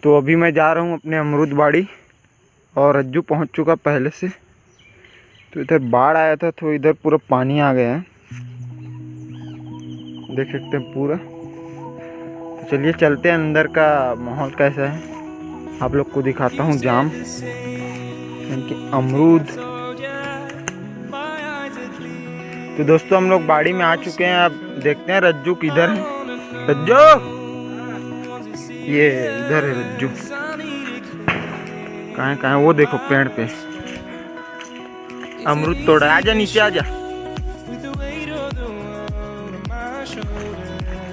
तो अभी मैं जा रहा हूँ अपने अमरूद बाड़ी और रज्जू पहुँच चुका पहले से। तो इधर बाढ़ आया था तो इधर पूरा पानी आ गया है, देख सकते हैं पूरा। तो चलिए चलते हैं, अंदर का माहौल कैसा है आप लोग को दिखाता हूँ। जाम इनके अमरूद। तो दोस्तों हम लोग बाड़ी में आ चुके हैं। अब देखते हैं रज्जू किधर है। रज्जू, ये इधर है रज्जू। कहाँ है वो, देखो पेड़ पे अमरूद तोड़ा। आजा नीचे आजा।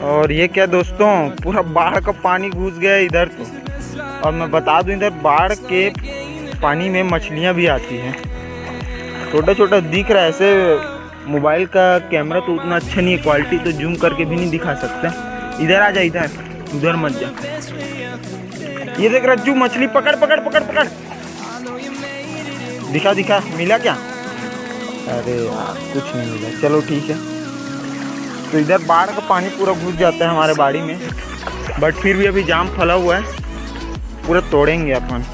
और ये क्या दोस्तों, पूरा बाढ़ का पानी घुस गया इधर तो। और मैं बता दूं, इधर बाढ़ के पानी में मछलियां भी आती हैं। छोटा छोटा दिख रहा है ऐसे। मोबाइल का कैमरा तो उतना अच्छा नहीं है, क्वालिटी तो जूम करके भी नहीं दिखा सकते। इधर आ जा, इधर, उधर मत जा। ये देख रज्जू, मछली पकड़ पकड़ पकड़ पकड़। दिखा दिखा, मिला क्या? अरे यार कुछ नहीं मिला। चलो ठीक है। तो इधर बाढ़ का पानी पूरा घुस जाता है हमारे बाड़ी में, बट फिर भी अभी जाम फला हुआ है, पूरा तोड़ेंगे अपन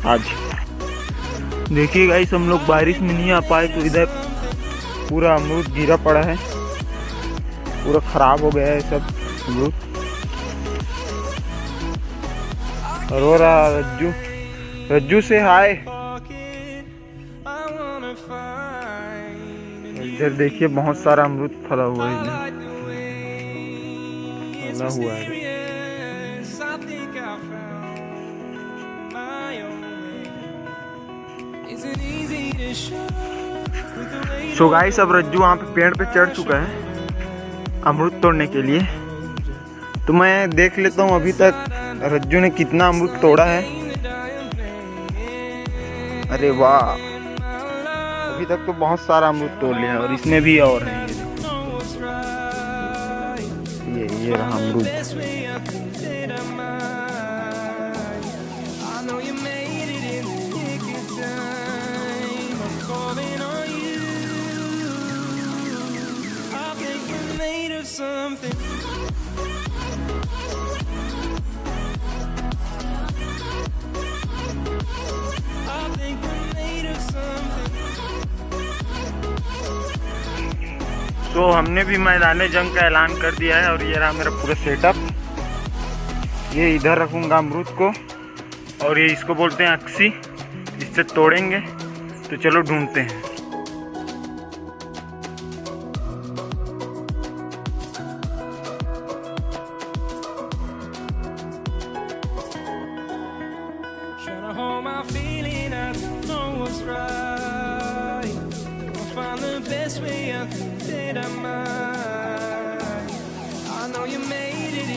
आज। देखिए गाइस, हम लोग बारिश में नहीं आ पाए तो इधर पूरा अमरूद गिरा पड़ा है, पूरा खराब हो गया है सब अमरूद। और हो रहा रज्जू, रज्जू से हाय। इधर देखिए बहुत सारा अमरूद फला हुआ है, फला हुआ है। सो गाइस, अब रज्जू वहाँ पे पेड़ पे चढ़ चुका है अमरूद तोड़ने के लिए। तो मैं देख लेता हूँ अभी तक रज्जू ने कितना अमरूद तोड़ा है। अरे वाह, अभी तक तो बहुत सारा अमरूद तोड़ लिया। और इसमें भी और है, ये रहा अमरूद। तो हमने भी मैदान जंग का ऐलान कर दिया है। और ये रहा मेरा पूरा सेटअप। ये इधर रखूँगा अमरूद को, और ये इसको बोलते हैं अक्सी, इससे तोड़ेंगे। तो चलो ढूंढते हैं। Best way I think that I might. I know you made